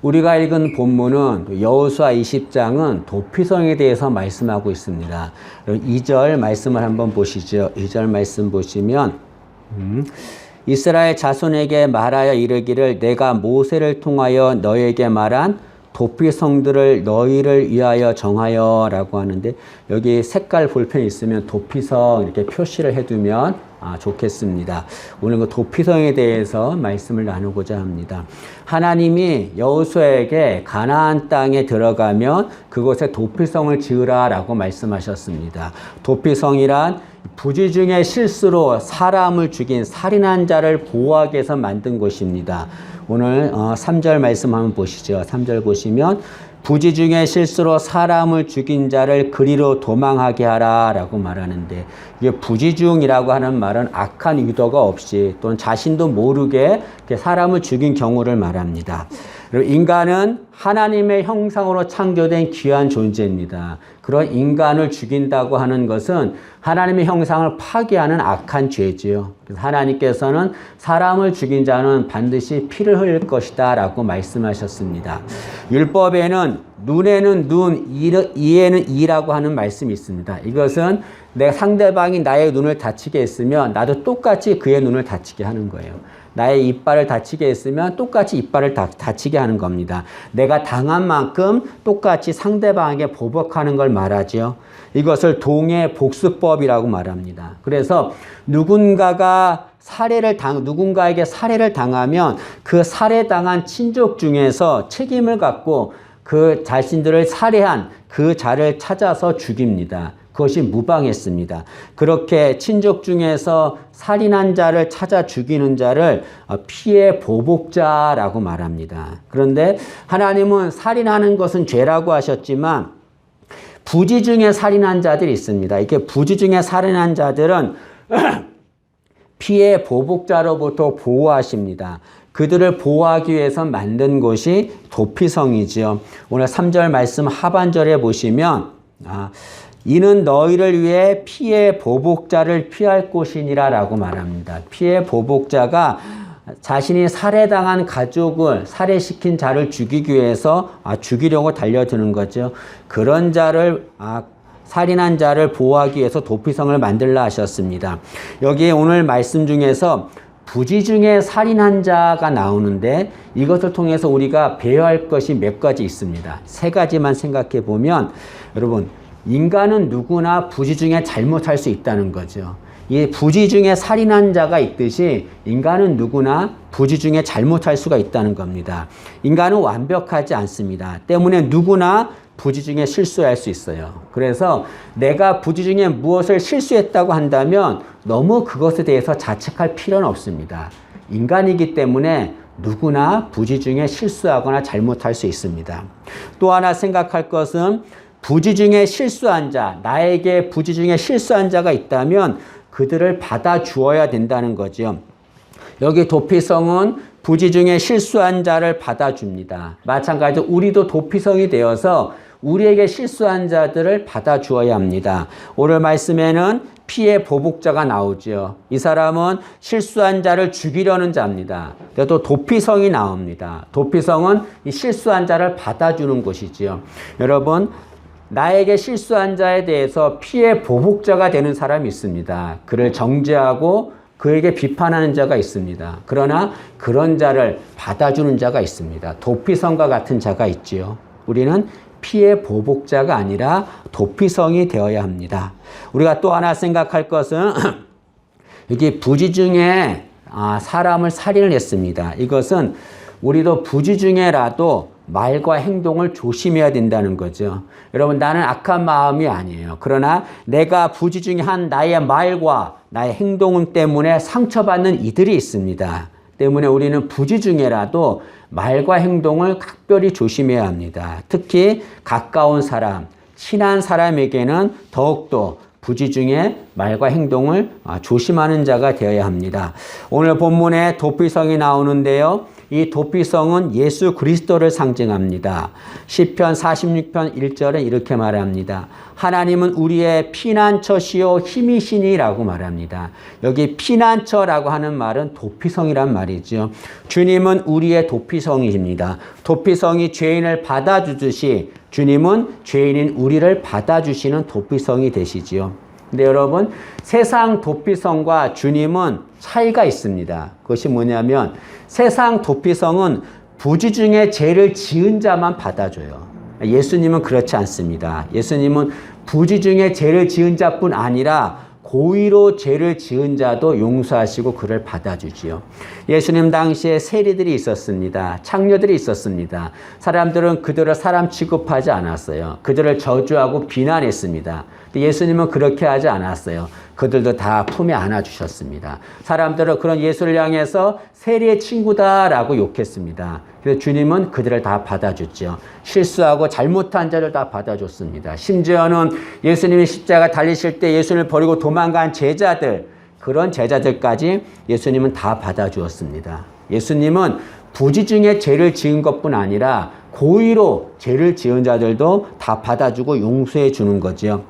우리가 읽은 본문은 여호수아 20장은 도피성에 대해서 말씀하고 있습니다. 2절 말씀을 한번 보시죠. 2절 말씀 보시면 이스라엘 자손에게 말하여 이르기를 내가 모세를 통하여 너에게 말한 도피성들을 너희를 위하여 정하여 라고 하는데, 여기 색깔 볼펜 있으면 도피성 이렇게 표시를 해두면 좋겠습니다. 오늘 그 도피성에 대해서 말씀을 나누고자 합니다. 하나님이 여호수아에게 가나안 땅에 들어가면 그곳에 도피성을 지으라 라고 말씀하셨습니다. 도피성이란 부지 중에 실수로 사람을 죽인 살인한 자를 보호하기 위해서 만든 곳입니다. 오늘 3절 말씀 한번 보시죠. 3절 보시면 부지 중에 실수로 사람을 죽인 자를 그리로 도망하게 하라 라고 말하는데, 이게 부지중이라고 하는 말은 악한 의도가 없이 또는 자신도 모르게 사람을 죽인 경우를 말합니다. 그리고 인간은 하나님의 형상으로 창조된 귀한 존재입니다. 그런 인간을 죽인다고 하는 것은 하나님의 형상을 파괴하는 악한 죄지요. 그래서 하나님께서는 사람을 죽인 자는 반드시 피를 흘릴 것이다 라고 말씀하셨습니다. 율법에는 눈에는 눈, 이에는 이라고 하는 말씀이 있습니다. 이것은 내 상대방이 나의 눈을 다치게 했으면 나도 똑같이 그의 눈을 다치게 하는 거예요. 나의 이빨을 다치게 했으면 똑같이 이빨을 다치게 하는 겁니다. 내가 당한 만큼 똑같이 상대방에게 보복하는 걸 말하죠. 이것을 동해 복수법이라고 말합니다. 그래서 누군가에게 살해를 당하면 그 살해당한 친족 중에서 책임을 갖고 그 자신들을 살해한 그 자를 찾아서 죽입니다. 그것이 무방했습니다. 그렇게 친족 중에서 살인한 자를 찾아 죽이는 자를 피해 보복자라고 말합니다. 그런데 하나님은 살인하는 것은 죄라고 하셨지만 부지 중에 살인한 자들이 있습니다. 이렇게 부지 중에 살인한 자들은 피해 보복자로부터 보호하십니다. 그들을 보호하기 위해서 만든 곳이 도피성이지요. 오늘 3절 말씀 하반절에 보시면 이는 너희를 위해 피해 보복자를 피할 곳이니라 라고 말합니다. 피해 보복자가 자신이 살해당한 가족을 살해시킨 자를 죽이기 위해서 죽이려고 달려드는 거죠. 그런 자를 살인한 자를 보호하기 위해서 도피성을 만들라 하셨습니다. 여기에 오늘 말씀 중에서 부지 중에 살인한 자가 나오는데, 이것을 통해서 우리가 배워할 것이 몇 가지 있습니다. 3가지만 생각해 보면, 여러분, 인간은 누구나 부지 중에 잘못할 수 있다는 거죠. 이 부지 중에 살인한 자가 있듯이 인간은 누구나 부지 중에 잘못할 수가 있다는 겁니다. 인간은 완벽하지 않습니다. 때문에 누구나 부지 중에 실수할 수 있어요. 그래서 내가 부지 중에 무엇을 실수했다고 한다면 너무 그것에 대해서 자책할 필요는 없습니다. 인간이기 때문에 누구나 부지 중에 실수하거나 잘못할 수 있습니다. 또 하나 생각할 것은 부지 중에 실수한 자, 나에게 부지 중에 실수한 자가 있다면 그들을 받아주어야 된다는 거죠. 여기 도피성은 부지 중에 실수한 자를 받아줍니다. 마찬가지로 우리도 도피성이 되어서 우리에게 실수한 자들을 받아주어야 합니다. 오늘 말씀에는 피해 보복자가 나오죠. 이 사람은 실수한 자를 죽이려는 자입니다. 또 도피성이 나옵니다. 도피성은 이 실수한 자를 받아주는 곳이지요. 여러분, 나에게 실수한 자에 대해서 피해 보복자가 되는 사람이 있습니다. 그를 정죄하고 그에게 비판하는 자가 있습니다. 그러나 그런 자를 받아주는 자가 있습니다. 도피성과 같은 자가 있지요. 우리는 피해 보복자가 아니라 도피성이 되어야 합니다. 우리가 또 하나 생각할 것은 여기 부지 중에 사람을 살인을 했습니다. 이것은 우리도 부지 중에라도 말과 행동을 조심해야 된다는 거죠. 여러분, 나는 악한 마음이 아니에요. 그러나 내가 부지 중에 한 나의 말과 나의 행동 때문에 상처받는 이들이 있습니다. 때문에 우리는 부지 중에라도 말과 행동을 각별히 조심해야 합니다. 특히 가까운 사람, 친한 사람에게는 더욱더 부지 중에 말과 행동을 조심하는 자가 되어야 합니다. 오늘 본문에 도피성이 나오는데요. 이 도피성은 예수 그리스도를 상징합니다. 시편 46편 1절에 이렇게 말합니다. 하나님은 우리의 피난처시요 힘이시니라고 말합니다. 여기 피난처라고 하는 말은 도피성이란 말이죠. 주님은 우리의 도피성이십니다. 도피성이 죄인을 받아주듯이 주님은 죄인인 우리를 받아주시는 도피성이 되시지요. 근데 여러분, 세상 도피성과 주님은 차이가 있습니다. 그것이 뭐냐면 세상 도피성은 부지 중에 죄를 지은 자만 받아줘요. 예수님은 그렇지 않습니다. 예수님은 부지 중에 죄를 지은 자뿐 아니라 고의로 죄를 지은 자도 용서하시고 그를 받아주지요. 예수님 당시에 세리들이 있었습니다. 창녀들이 있었습니다. 사람들은 그들을 사람 취급하지 않았어요. 그들을 저주하고 비난했습니다. 예수님은 그렇게 하지 않았어요. 그들도 다 품에 안아주셨습니다. 사람들은 그런 예수를 향해서 세리의 친구다라고 욕했습니다. 그래서 주님은 그들을 다 받아줬죠. 실수하고 잘못한 자를 다 받아줬습니다. 심지어는 예수님이 십자가 달리실 때 예수님을 버리고 도망간 제자들, 그런 제자들까지 예수님은 다 받아주었습니다. 예수님은 부지 중에 죄를 지은 것뿐 아니라 고의로 죄를 지은 자들도 다 받아주고 용서해 주는 거죠.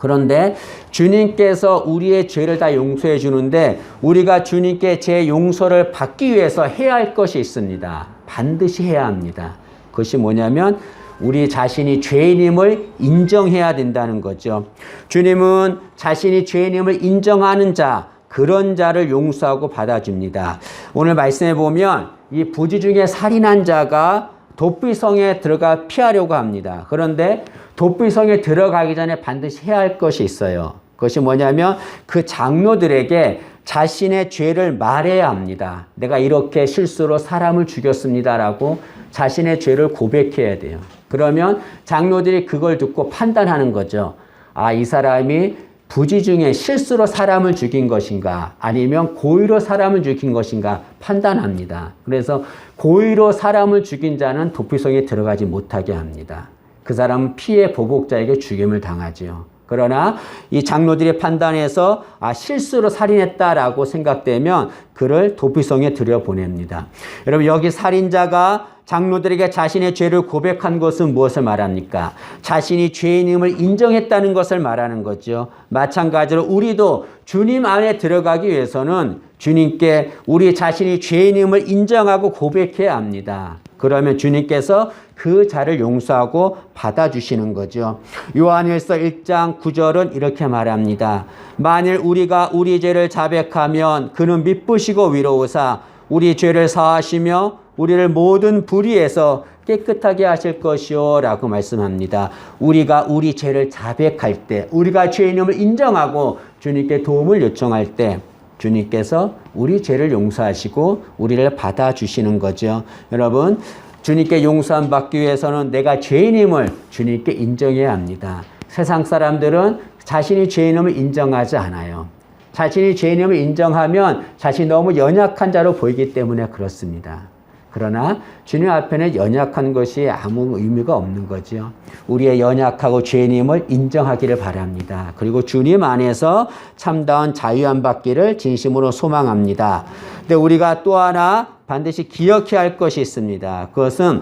그런데 주님께서 우리의 죄를 다 용서해 주는데 우리가 주님께 죄 용서를 받기 위해서 해야 할 것이 있습니다. 반드시 해야 합니다. 그것이 뭐냐면 우리 자신이 죄인임을 인정해야 된다는 거죠. 주님은 자신이 죄인임을 인정하는 자, 그런 자를 용서하고 받아줍니다. 오늘 말씀해 보면 이 부지 중에 살인한 자가 도피성에 들어가 피하려고 합니다. 그런데 도피성에 들어가기 전에 반드시 해야 할 것이 있어요. 그것이 뭐냐면 그 장로들에게 자신의 죄를 말해야 합니다. 내가 이렇게 실수로 사람을 죽였습니다라고 자신의 죄를 고백해야 돼요. 그러면 장로들이 그걸 듣고 판단하는 거죠. 아, 이 사람이 부지 중에 실수로 사람을 죽인 것인가 아니면 고의로 사람을 죽인 것인가 판단합니다. 그래서 고의로 사람을 죽인 자는 도피성에 들어가지 못하게 합니다. 그 사람은 피해 보복자에게 죽임을 당하지요. 그러나 이 장로들이 판단해서 실수로 살인했다라고 생각되면 그를 도피성에 들여보냅니다. 여러분, 여기 살인자가 장로들에게 자신의 죄를 고백한 것은 무엇을 말합니까? 자신이 죄인임을 인정했다는 것을 말하는 거죠. 마찬가지로 우리도 주님 안에 들어가기 위해서는 주님께 우리 자신이 죄인임을 인정하고 고백해야 합니다. 그러면 주님께서 그 자를 용서하고 받아주시는 거죠. 요한일서 1장 9절은 이렇게 말합니다. 만일 우리가 우리 죄를 자백하면 그는 미쁘시고 위로우사 우리 죄를 사하시며 우리를 모든 불의에서 깨끗하게 하실 것이요 라고 말씀합니다. 우리가 우리 죄를 자백할 때, 우리가 죄인임을 인정하고 주님께 도움을 요청할 때 주님께서 우리 죄를 용서하시고 우리를 받아주시는 거죠. 여러분, 주님께 용서함 받기 위해서는 내가 죄인임을 주님께 인정해야 합니다. 세상 사람들은 자신이 죄인임을 인정하지 않아요. 자신이 죄인임을 인정하면 자신이 너무 연약한 자로 보이기 때문에 그렇습니다. 그러나 주님 앞에는 연약한 것이 아무 의미가 없는 거죠. 우리의 연약하고 죄인임을 인정하기를 바랍니다. 그리고 주님 안에서 참다운 자유함 받기를 진심으로 소망합니다. 근데 우리가 또 하나 반드시 기억해야 할 것이 있습니다. 그것은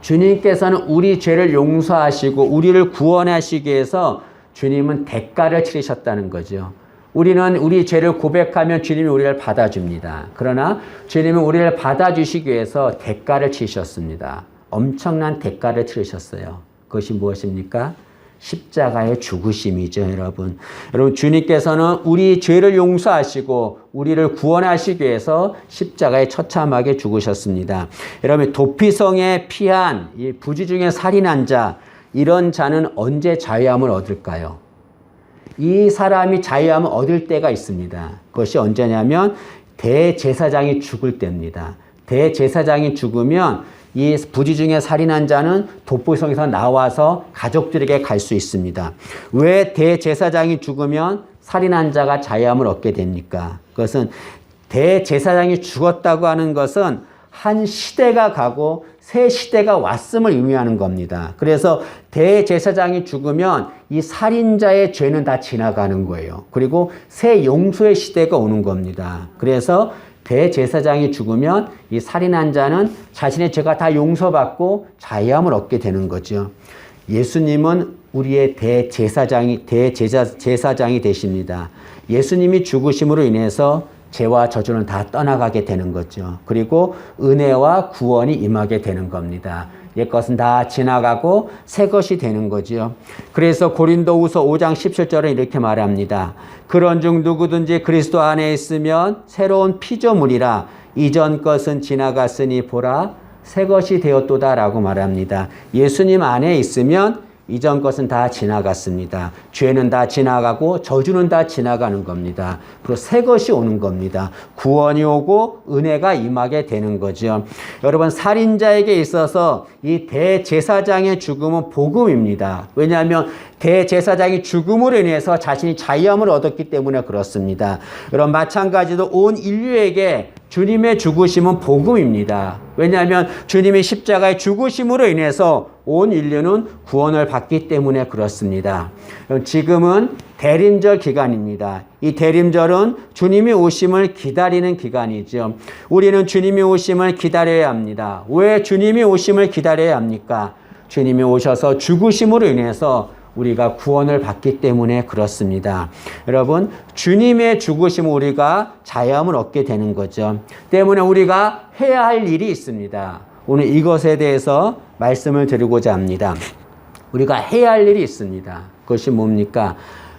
주님께서는 우리 죄를 용서하시고 우리를 구원하시기 위해서 주님은 대가를 치르셨다는 거죠. 우리는 우리 죄를 고백하면 주님이 우리를 받아줍니다. 그러나 주님은 우리를 받아주시기 위해서 대가를 치르셨습니다. 엄청난 대가를 치르셨어요. 그것이 무엇입니까? 십자가의 죽으심이죠, 여러분. 여러분, 주님께서는 우리 죄를 용서하시고 우리를 구원하시기 위해서 십자가에 처참하게 죽으셨습니다. 여러분, 도피성에 피한 이 부지 중에 살인한 자, 이런 자는 언제 자유함을 얻을까요? 이 사람이 자유함을 얻을 때가 있습니다. 그것이 언제냐면 대제사장이 죽을 때입니다. 대제사장이 죽으면 이 부지 중에 살인한 자는 도피성에서 나와서 가족들에게 갈 수 있습니다. 왜 대제사장이 죽으면 살인한 자가 자유함을 얻게 됩니까? 그것은 대제사장이 죽었다고 하는 것은 한 시대가 가고 새 시대가 왔음을 의미하는 겁니다. 그래서 대제사장이 죽으면 이 살인자의 죄는 다 지나가는 거예요. 그리고 새 용서의 시대가 오는 겁니다. 그래서 대제사장이 죽으면 이 살인한 자는 자신의 죄가 다 용서받고 자유함을 얻게 되는 거죠. 예수님은 우리의 대제사장이 되십니다. 예수님이 죽으심으로 인해서 죄와 저주는 다 떠나가게 되는 거죠. 그리고 은혜와 구원이 임하게 되는 겁니다. 옛것은 다 지나가고 새 것이 되는 거지요. 그래서 고린도후서 5장 17절은 이렇게 말합니다. 그런즉 누구든지 그리스도 안에 있으면 새로운 피조물이라 이전 것은 지나갔으니 보라 새 것이 되었도다라고 말합니다. 예수님 안에 있으면 이전 것은 다 지나갔습니다. 죄는 다 지나가고 저주는 다 지나가는 겁니다. 그리고 새 것이 오는 겁니다. 구원이 오고 은혜가 임하게 되는 거죠. 여러분 살인자에게 있어서 이 대제사장의 죽음은 복음입니다. 왜냐하면 대제사장이 죽음으로 인해서 자신이 자유함을 얻었기 때문에 그렇습니다. 여러분 마찬가지로 온 인류에게 주님의 죽으심은 복음입니다. 왜냐하면 주님이 십자가의 죽으심으로 인해서 온 인류는 구원을 받기 때문에 그렇습니다. 지금은 대림절 기간입니다. 이 대림절은 주님이 오심을 기다리는 기간이죠. 우리는 주님이 오심을 기다려야 합니다. 왜 주님이 오심을 기다려야 합니까? 주님이 오셔서 죽으심으로 인해서 우리가 구원을 받기 때문에 그렇습니다. 여러분, 주님의 죽으심은 우리가 자유함을 얻게 되는 거죠. 때문에 우리가 해야 할 일이 있습니다. 오늘 이것에 대해서 말씀을 드리고자 합니다. 우리가 해야 할 일이 있습니다. 그것이 뭡니까?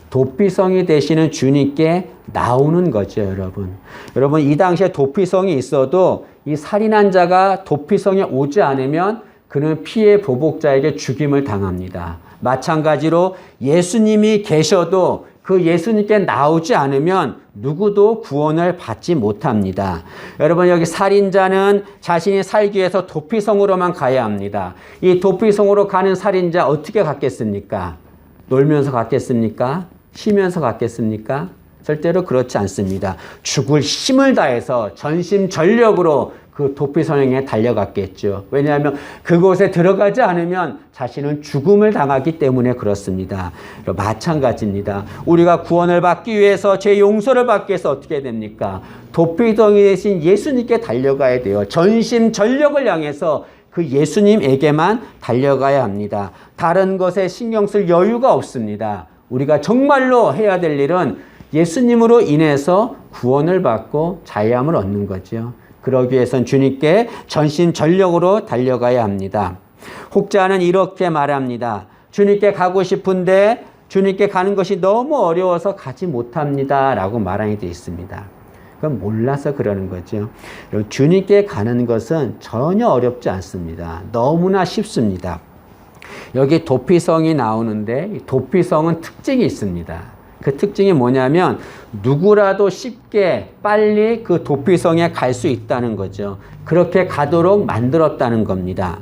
도피성이 되시는 주님께 나오는 거죠, 여러분. 여러분, 이 당시에 도피성이 있어도 이 살인한 자가 도피성에 오지 않으면 그는 피해 보복자에게 죽임을 당합니다. 마찬가지로 예수님이 계셔도 그 예수님께 나오지 않으면 누구도 구원을 받지 못합니다. 여러분 여기 살인자는 자신이 살기 위해서 도피성으로만 가야 합니다. 이 도피성으로 가는 살인자 어떻게 갔겠습니까? 놀면서 갔겠습니까? 쉬면서 갔겠습니까? 절대로 그렇지 않습니다. 죽을 힘을 다해서 전심전력으로 그 도피성에 달려갔겠죠. 왜냐하면 그곳에 들어가지 않으면 자신은 죽음을 당하기 때문에 그렇습니다. 마찬가지입니다. 우리가 구원을 받기 위해서 죄 용서를 받기 위해서 어떻게 됩니까? 도피성이 되신 예수님께 달려가야 돼요. 전심전력을 향해서 그 예수님에게만 달려가야 합니다. 다른 것에 신경 쓸 여유가 없습니다. 우리가 정말로 해야 될 일은 예수님으로 인해서 구원을 받고 자유함을 얻는 거죠. 그러기 위해서는 주님께 전심전력으로 달려가야 합니다. 혹자는 이렇게 말합니다. 주님께 가고 싶은데 주님께 가는 것이 너무 어려워서 가지 못합니다. 라고 말하게 되어 있습니다. 그건 몰라서 그러는 거죠. 주님께 가는 것은 전혀 어렵지 않습니다. 너무나 쉽습니다. 여기 도피성이 나오는데 도피성은 특징이 있습니다. 그 특징이 뭐냐면 누구라도 쉽게 빨리 그 도피성에 갈 수 있다는 거죠. 그렇게 가도록 만들었다는 겁니다.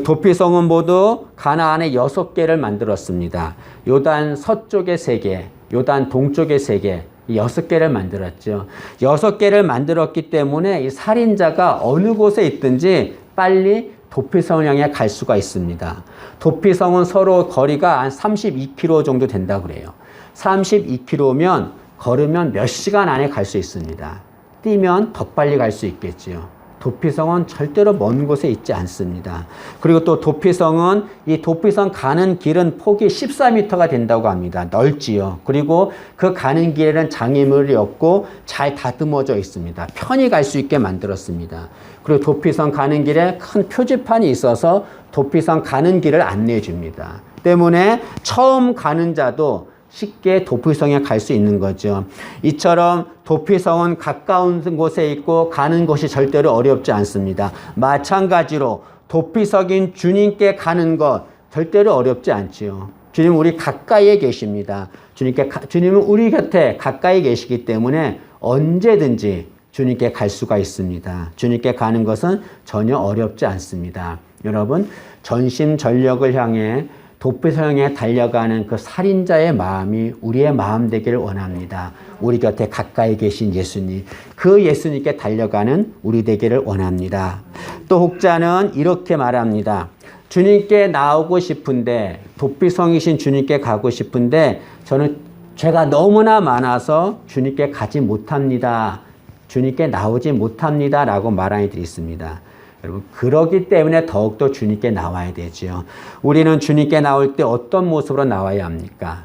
도피성은 모두 가나안에 6개를 만들었습니다. 요단 서쪽에 3개, 요단 동쪽에 3개, 6개를 만들었죠. 6개를 만들었기 때문에 이 살인자가 어느 곳에 있든지 빨리 도피성을 향해 갈 수가 있습니다. 도피성은 서로 거리가 한 32km 정도 된다고 그래요. 32km면 걸으면 몇 시간 안에 갈 수 있습니다. 뛰면 더 빨리 갈 수 있겠지요. 도피성은 절대로 먼 곳에 있지 않습니다. 그리고 또 도피성은 이 도피성 가는 길은 폭이 14m가 된다고 합니다. 넓지요. 그리고 그 가는 길에는 장애물이 없고 잘 다듬어져 있습니다. 편히 갈 수 있게 만들었습니다. 그리고 도피성 가는 길에 큰 표지판이 있어서 도피성 가는 길을 안내해 줍니다. 때문에 처음 가는 자도 쉽게 도피성에 갈 수 있는 거죠. 이처럼 도피성은 가까운 곳에 있고 가는 것이 절대로 어렵지 않습니다. 마찬가지로 도피성인 주님께 가는 것 절대로 어렵지 않지요. 주님은 우리 가까이에 계십니다. 주님은 우리 곁에 가까이 계시기 때문에 언제든지 주님께 갈 수가 있습니다. 주님께 가는 것은 전혀 어렵지 않습니다. 여러분 전심전력을 향해 도피성에 달려가는 그 살인자의 마음이 우리의 마음 되기를 원합니다. 우리 곁에 가까이 계신 예수님, 그 예수님께 달려가는 우리 되기를 원합니다. 또 혹자는 이렇게 말합니다. 주님께 나오고 싶은데, 도피성이신 주님께 가고 싶은데 저는 죄가 너무나 많아서 주님께 가지 못합니다. 주님께 나오지 못합니다 라고 말한 이들이 있습니다. 여러분, 그러기 때문에 더욱더 주님께 나와야 되죠. 우리는 주님께 나올 때 어떤 모습으로 나와야 합니까?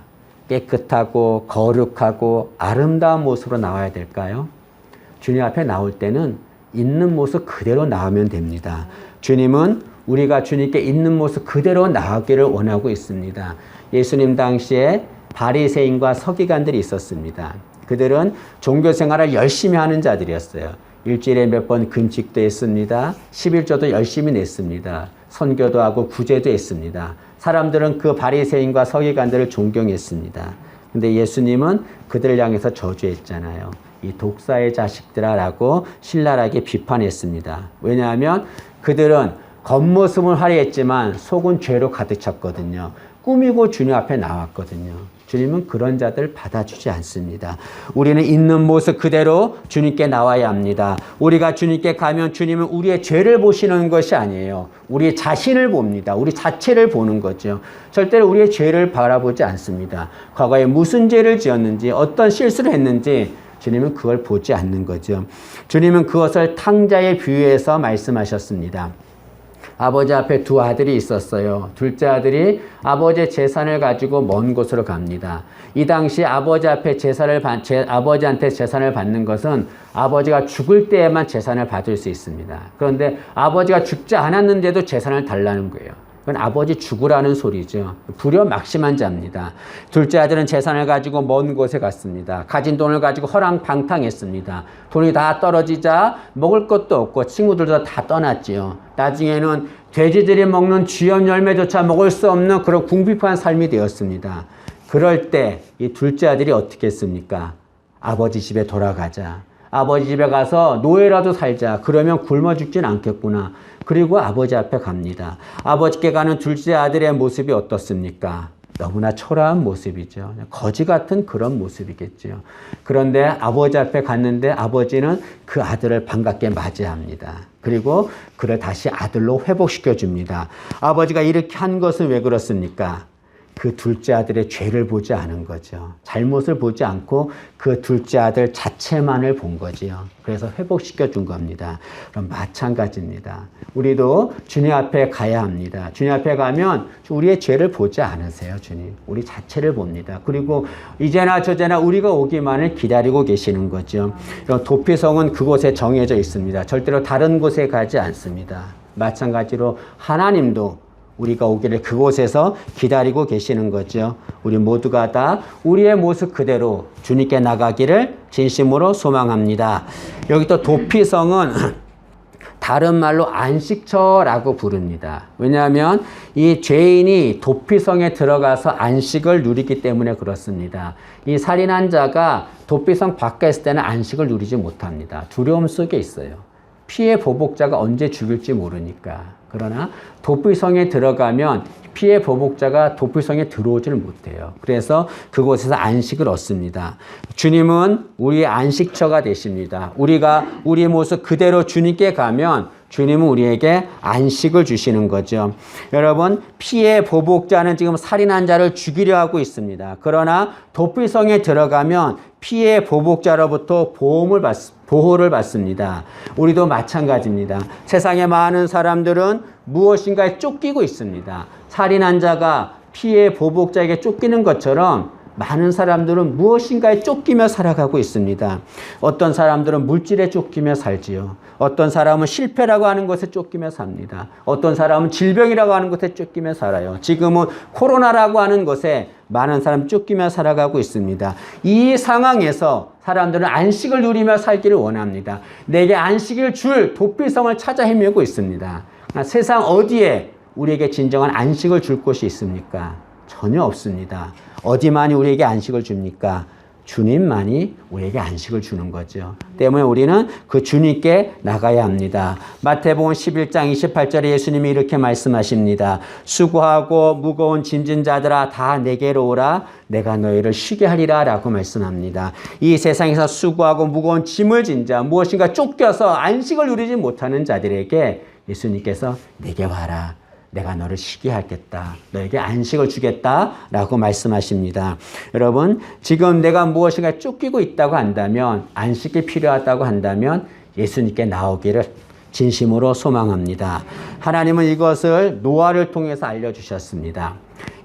깨끗하고 거룩하고 아름다운 모습으로 나와야 될까요? 주님 앞에 나올 때는 있는 모습 그대로 나오면 됩니다. 주님은 우리가 주님께 있는 모습 그대로 나오기를 원하고 있습니다. 예수님 당시에 바리새인과 서기관들이 있었습니다. 그들은 종교 생활을 열심히 하는 자들이었어요. 일주일에 몇 번 금식도 했습니다. 11조도 열심히 냈습니다. 선교도 하고 구제도 했습니다. 사람들은 그 바리새인과 서기관들을 존경했습니다. 근데 예수님은 그들을 향해서 저주했잖아요. 이 독사의 자식들아라고 신랄하게 비판했습니다. 왜냐하면 그들은 겉모습은 화려했지만 속은 죄로 가득 찼거든요. 꾸미고 주님 앞에 나왔거든요. 주님은 그런 자들 받아주지 않습니다. 우리는 있는 모습 그대로 주님께 나와야 합니다. 우리가 주님께 가면 주님은 우리의 죄를 보시는 것이 아니에요. 우리의 자신을 봅니다. 우리 자체를 보는 거죠. 절대로 우리의 죄를 바라보지 않습니다. 과거에 무슨 죄를 지었는지 어떤 실수를 했는지 주님은 그걸 보지 않는 거죠. 주님은 그것을 탕자에 비유해서 말씀하셨습니다. 아버지 앞에 두 아들이 있었어요. 둘째 아들이 아버지의 재산을 가지고 먼 곳으로 갑니다. 이 당시 아버지한테 재산을 받는 것은 아버지가 죽을 때에만 재산을 받을 수 있습니다. 그런데 아버지가 죽지 않았는데도 재산을 달라는 거예요. 그건 아버지 죽으라는 소리죠. 불효막심한 자입니다. 둘째 아들은 재산을 가지고 먼 곳에 갔습니다. 가진 돈을 가지고 허랑방탕했습니다. 돈이 다 떨어지자 먹을 것도 없고 친구들도 다 떠났지요. 나중에는 돼지들이 먹는 쥐염 열매조차 먹을 수 없는 그런 궁핍한 삶이 되었습니다. 그럴 때 이 둘째 아들이 어떻게 했습니까? 아버지 집에 돌아가자. 아버지 집에 가서 노예라도 살자. 그러면 굶어 죽진 않겠구나. 그리고 아버지 앞에 갑니다. 아버지께 가는 둘째 아들의 모습이 어떻습니까? 너무나 초라한 모습이죠. 거지 같은 그런 모습이겠죠. 그런데 아버지 앞에 갔는데 아버지는 그 아들을 반갑게 맞이합니다. 그리고 그를 다시 아들로 회복시켜 줍니다. 아버지가 이렇게 한 것은 왜 그렇습니까? 그 둘째 아들의 죄를 보지 않은 거죠. 잘못을 보지 않고 그 둘째 아들 자체만을 본 거지요. 그래서 회복시켜 준 겁니다. 그럼 마찬가지입니다. 우리도 주님 앞에 가야 합니다. 주님 앞에 가면 우리의 죄를 보지 않으세요, 주님. 우리 자체를 봅니다. 그리고 이제나 저제나 우리가 오기만을 기다리고 계시는 거죠. 도피성은 그곳에 정해져 있습니다. 절대로 다른 곳에 가지 않습니다. 마찬가지로 하나님도 우리가 오기를 그곳에서 기다리고 계시는 거죠. 우리 모두가 다 우리의 모습 그대로 주님께 나가기를 진심으로 소망합니다. 여기 또 도피성은 다른 말로 안식처라고 부릅니다. 왜냐하면 이 죄인이 도피성에 들어가서 안식을 누리기 때문에 그렇습니다. 이 살인한 자가 도피성 밖에 있을 때는 안식을 누리지 못합니다. 두려움 속에 있어요. 피해 보복자가 언제 죽일지 모르니까. 그러나 도피성에 들어가면 피해 보복자가 도피성에 들어오지를 못해요. 그래서 그곳에서 안식을 얻습니다. 주님은 우리의 안식처가 되십니다. 우리가 우리의 모습 그대로 주님께 가면 주님은 우리에게 안식을 주시는 거죠. 여러분, 피해 보복자는 지금 살인한 자를 죽이려 하고 있습니다. 그러나 도피성에 들어가면 피해 보복자로부터 보호를 받습니다. 우리도 마찬가지입니다. 세상에 많은 사람들은 무엇인가에 쫓기고 있습니다. 살인한 자가 피해 보복자에게 쫓기는 것처럼 많은 사람들은 무엇인가에 쫓기며 살아가고 있습니다. 어떤 사람들은 물질에 쫓기며 살지요. 어떤 사람은 실패라고 하는 것에 쫓기며 삽니다. 어떤 사람은 질병이라고 하는 것에 쫓기며 살아요. 지금은 코로나라고 하는 것에 많은 사람이 쫓기며 살아가고 있습니다. 이 상황에서 사람들은 안식을 누리며 살기를 원합니다. 내게 안식을 줄 도피성을 찾아 헤매고 있습니다. 세상 어디에 우리에게 진정한 안식을 줄 곳이 있습니까? 전혀 없습니다. 어디만이 우리에게 안식을 줍니까? 주님만이 우리에게 안식을 주는 거죠. 때문에 우리는 그 주님께 나가야 합니다. 마태복음 11장 28절에 예수님이 이렇게 말씀하십니다. 수고하고 무거운 짐진 자들아 다 내게로 오라 내가 너희를 쉬게 하리라 라고 말씀합니다. 이 세상에서 수고하고 무거운 짐을 진 자, 무엇인가 쫓겨서 안식을 누리지 못하는 자들에게 예수님께서 내게 와라. 내가 너를 쉬게 하겠다. 너에게 안식을 주겠다라고 말씀하십니다. 여러분, 지금 내가 무엇인가 쫓기고 있다고 한다면, 안식이 필요하다고 한다면 예수님께 나오기를 진심으로 소망합니다. 하나님은 이것을 노아를 통해서 알려주셨습니다.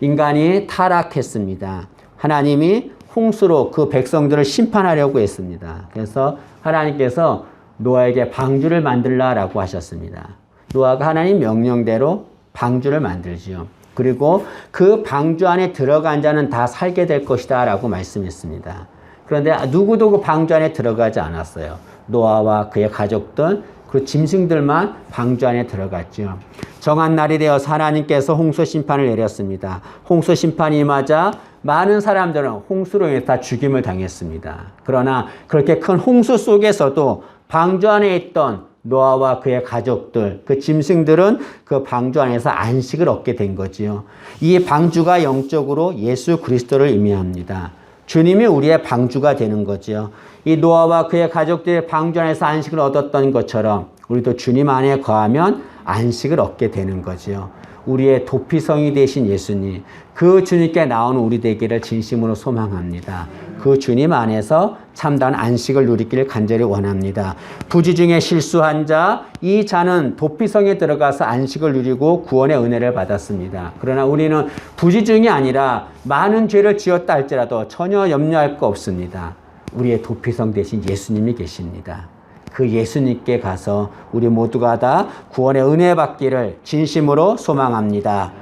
인간이 타락했습니다. 하나님이 홍수로 그 백성들을 심판하려고 했습니다. 그래서 하나님께서 노아에게 방주를 만들라라고 하셨습니다. 노아가 하나님 명령대로 방주를 만들지요. 그리고 그 방주 안에 들어간 자는 다 살게 될 것이다 라고 말씀했습니다. 그런데 누구도 그 방주 안에 들어가지 않았어요. 노아와 그의 가족들, 그 짐승들만 방주 안에 들어갔죠. 정한 날이 되어서 하나님께서 홍수 심판을 내렸습니다. 홍수 심판이 임하자 많은 사람들은 홍수로 인해서 다 죽임을 당했습니다. 그러나 그렇게 큰 홍수 속에서도 방주 안에 있던 노아와 그의 가족들, 그 짐승들은 그 방주 안에서 안식을 얻게 된 거지요. 이 방주가 영적으로 예수 그리스도를 의미합니다. 주님이 우리의 방주가 되는 거죠. 이 노아와 그의 가족들의 방주 안에서 안식을 얻었던 것처럼 우리도 주님 안에 거하면 안식을 얻게 되는 거죠. 우리의 도피성이 되신 예수님, 그 주님께 나오는 우리 되기를 진심으로 소망합니다. 그 주님 안에서 참다운 안식을 누리기를 간절히 원합니다. 부지 중에 실수한 자, 이 자는 도피성에 들어가서 안식을 누리고 구원의 은혜를 받았습니다. 그러나 우리는 부지 중이 아니라 많은 죄를 지었다 할지라도 전혀 염려할 거 없습니다. 우리의 도피성 대신 예수님이 계십니다. 그 예수님께 가서 우리 모두가 다 구원의 은혜 받기를 진심으로 소망합니다.